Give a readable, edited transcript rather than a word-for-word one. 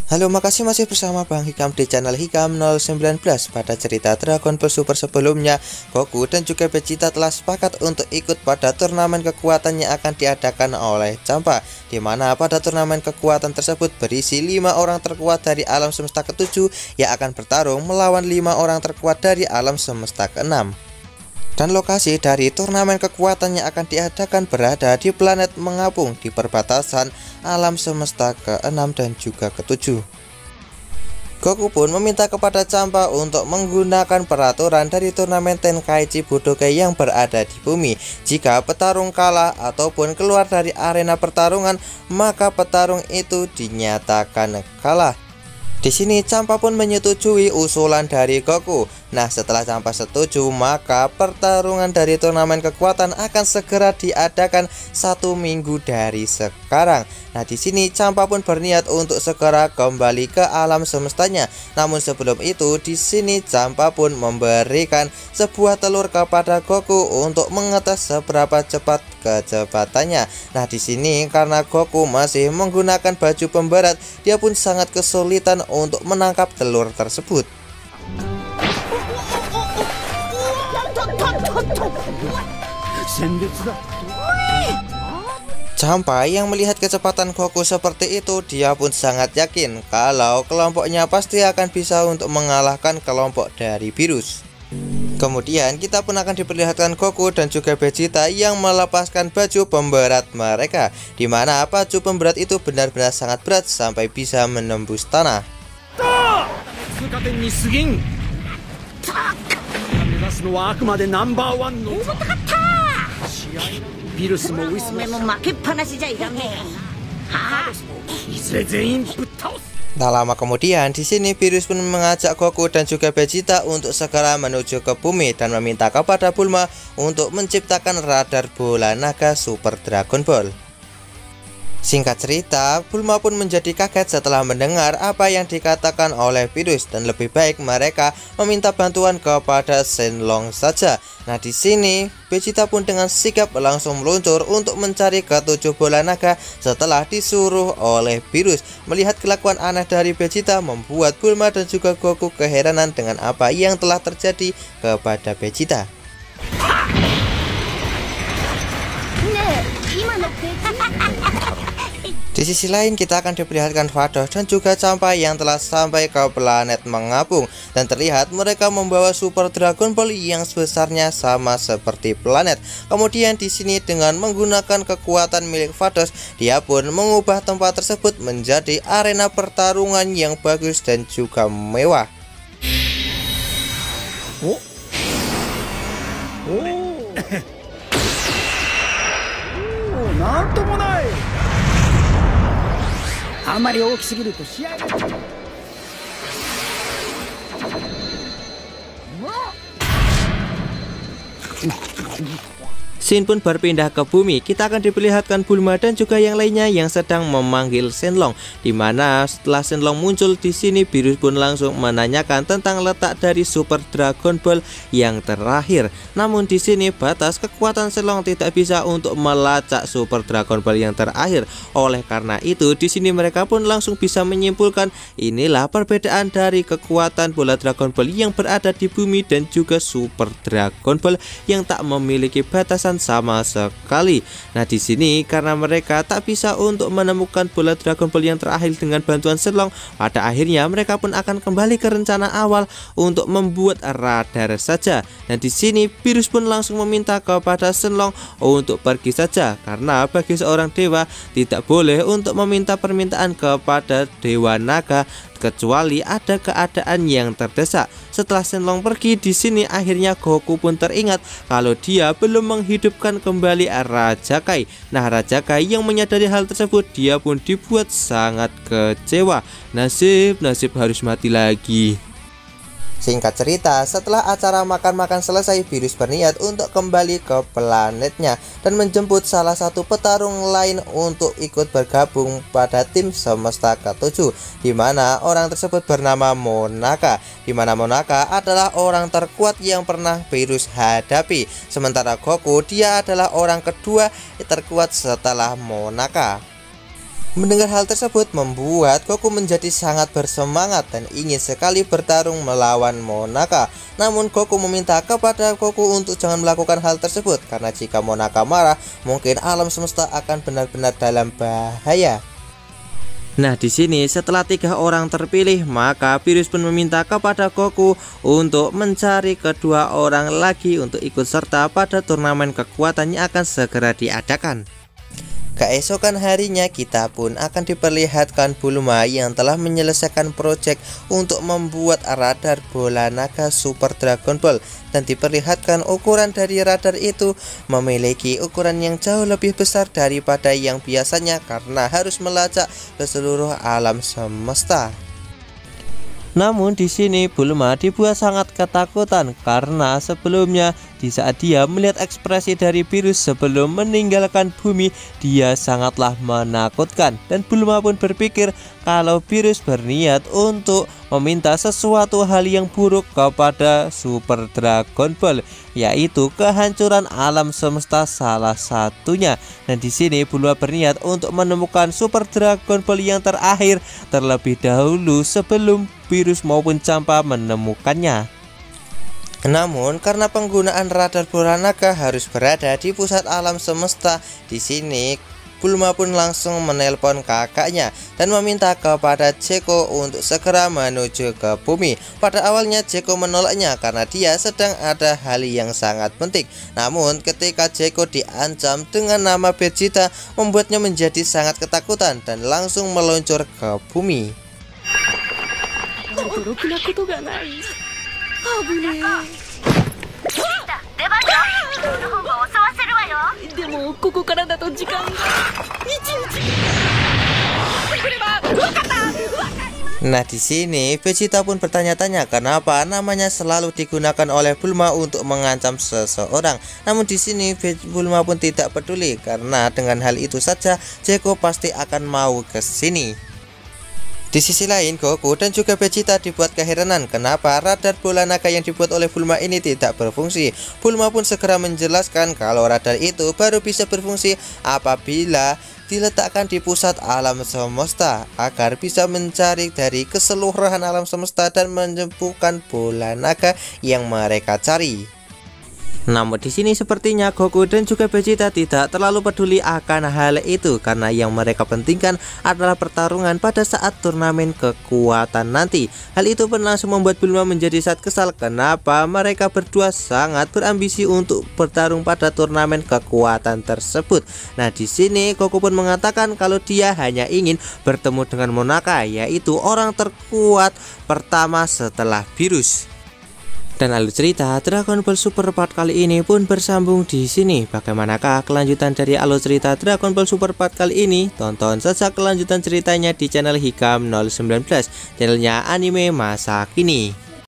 Halo, makasih masih bersama Bang Hikam di channel Hikam 019. Pada cerita Dragon Ball Super sebelumnya, Goku dan juga Vegeta telah sepakat untuk ikut pada turnamen kekuatan yang akan diadakan oleh Champa, di mana pada turnamen kekuatan tersebut berisi 5 orang terkuat dari alam semesta ke-7 yang akan bertarung melawan 5 orang terkuat dari alam semesta ke-6. Dan lokasi dari turnamen kekuatan yang akan diadakan berada di planet mengapung di perbatasan alam semesta ke-6 dan juga ke-7. Goku pun meminta kepada Champa untuk menggunakan peraturan dari turnamen Tenkaichi Budokai yang berada di bumi. Jika petarung kalah ataupun keluar dari arena pertarungan, maka petarung itu dinyatakan kalah. Di sini Champa pun menyetujui usulan dari Goku. Nah, setelah Champa setuju, maka pertarungan dari turnamen kekuatan akan segera diadakan 1 minggu dari sekarang. Nah, di sini Champa pun berniat untuk segera kembali ke alam semestanya. Namun sebelum itu, di sini Champa pun memberikan sebuah telur kepada Goku untuk mengetes seberapa cepat kecepatannya. Nah, di sini karena Goku masih menggunakan baju pemberat, dia pun sangat kesulitan untuk menangkap telur tersebut. Champa yang melihat kecepatan Goku seperti itu, dia pun sangat yakin kalau kelompoknya pasti akan bisa untuk mengalahkan kelompok dari Virus. Kemudian kita pun akan diperlihatkan Goku dan juga Vegeta yang melepaskan baju pemberat mereka, di mana baju pemberat itu benar-benar sangat berat sampai bisa menembus tanah. Tak lama kemudian, di sini Virus pun mengajak Goku dan juga Vegeta untuk segera menuju ke bumi dan meminta kepada Bulma untuk menciptakan radar bola naga Super Dragon Ball. Singkat cerita, Bulma pun menjadi kaget setelah mendengar apa yang dikatakan oleh Virus dan lebih baik mereka meminta bantuan kepada Shenlong saja. Nah, di sini Vegeta pun dengan sigap langsung meluncur untuk mencari ke-7 bola naga setelah disuruh oleh Virus. Melihat kelakuan aneh dari Vegeta membuat Bulma dan juga Goku keheranan dengan apa yang telah terjadi kepada Vegeta. Di sisi lain kita akan diperlihatkan Vados dan juga Champa yang telah sampai ke planet mengapung, dan terlihat mereka membawa Super Dragon Ball yang sebesarnya sama seperti planet. Kemudian di sini dengan menggunakan kekuatan milik Vados, dia pun mengubah tempat tersebut menjadi arena pertarungan yang bagus dan juga mewah. Scene pun berpindah ke bumi. Kita akan diperlihatkan Bulma dan juga yang lainnya yang sedang memanggil Shenlong, di mana setelah Shenlong muncul di sini, Virus pun langsung menanyakan tentang letak dari Super Dragon Ball yang terakhir. Namun di sini batas kekuatan Shenlong tidak bisa untuk melacak Super Dragon Ball yang terakhir. Oleh karena itu, di sini mereka pun langsung bisa menyimpulkan inilah perbedaan dari kekuatan bola Dragon Ball yang berada di bumi dan juga Super Dragon Ball yang tak memiliki batasan sama sekali. Nah, di sini karena mereka tak bisa untuk menemukan bola Dragon Ball yang terakhir dengan bantuan Shenlong, pada akhirnya mereka pun akan kembali ke rencana awal untuk membuat radar saja. Dan di sini Virus pun langsung meminta kepada Shenlong untuk pergi saja, karena bagi seorang dewa tidak boleh untuk meminta permintaan kepada Dewa Naga kecuali ada keadaan yang terdesak. Setelah Shenlong pergi, di sini akhirnya Goku pun teringat kalau dia belum menghidupkan kembali Raja Kai. Nah, Raja Kai yang menyadari hal tersebut, dia pun dibuat sangat kecewa. Nasib harus mati lagi. Singkat cerita, setelah acara makan-makan selesai, Virus berniat untuk kembali ke planetnya dan menjemput salah satu petarung lain untuk ikut bergabung pada tim semesta ke-7, di mana orang tersebut bernama Monaka, di mana Monaka adalah orang terkuat yang pernah Virus hadapi. Sementara Goku, dia adalah orang kedua terkuat setelah Monaka. Mendengar hal tersebut membuat Goku menjadi sangat bersemangat dan ingin sekali bertarung melawan Monaka. Namun Goku meminta kepada Goku untuk jangan melakukan hal tersebut karena jika Monaka marah, mungkin alam semesta akan benar-benar dalam bahaya. Nah, di sini setelah 3 orang terpilih, maka Virus pun meminta kepada Goku untuk mencari kedua orang lagi untuk ikut serta pada turnamen kekuatan yang akan segera diadakan. Keesokan harinya kita pun akan diperlihatkan Bulma yang telah menyelesaikan proyek untuk membuat radar bola naga Super Dragon Ball, dan diperlihatkan ukuran dari radar itu memiliki ukuran yang jauh lebih besar daripada yang biasanya karena harus melacak ke seluruh alam semesta. Namun di sini Bulma dibuat sangat ketakutan karena sebelumnya di saat dia melihat ekspresi dari Virus sebelum meninggalkan bumi, dia sangatlah menakutkan, dan Bulma pun berpikir kalau Virus berniat untuk meminta sesuatu hal yang buruk kepada Super Dragon Ball, yaitu kehancuran alam semesta salah satunya. Dan di sini Bulma berniat untuk menemukan Super Dragon Ball yang terakhir terlebih dahulu sebelum Virus maupun Champa menemukannya. Namun karena penggunaan radar bola naga harus berada di pusat alam semesta, di sini Bulma pun langsung menelpon kakaknya dan meminta kepada Zeko untuk segera menuju ke bumi. Pada awalnya Zeko menolaknya karena dia sedang ada hal yang sangat penting. Namun ketika Zeko diancam dengan nama Vegeta, membuatnya menjadi sangat ketakutan dan langsung meluncur ke bumi. Nah, di sini Vegeta pun bertanya-tanya kenapa namanya selalu digunakan oleh Bulma untuk mengancam seseorang. Namun di sini Bulma pun tidak peduli karena dengan hal itu saja Zeko pasti akan mau ke sini. Di sisi lain, Goku dan juga Vegeta dibuat keheranan kenapa radar bola naga yang dibuat oleh Bulma ini tidak berfungsi. Bulma pun segera menjelaskan kalau radar itu baru bisa berfungsi apabila diletakkan di pusat alam semesta agar bisa mencari dari keseluruhan alam semesta dan menemukan bola naga yang mereka cari. Namun di sini sepertinya Goku dan juga Vegeta tidak terlalu peduli akan hal itu karena yang mereka pentingkan adalah pertarungan pada saat turnamen kekuatan nanti. Hal itu pun langsung membuat Bulma menjadi sangat kesal kenapa mereka berdua sangat berambisi untuk bertarung pada turnamen kekuatan tersebut. Nah, di sini Goku pun mengatakan kalau dia hanya ingin bertemu dengan Monaka, yaitu orang terkuat pertama setelah Virus. Dan alur cerita Dragon Ball Super Part kali ini pun bersambung di sini. Bagaimanakah kelanjutan dari alur cerita Dragon Ball Super Part kali ini? Tonton saja kelanjutan ceritanya di channel Hikam 019, channelnya anime masa kini.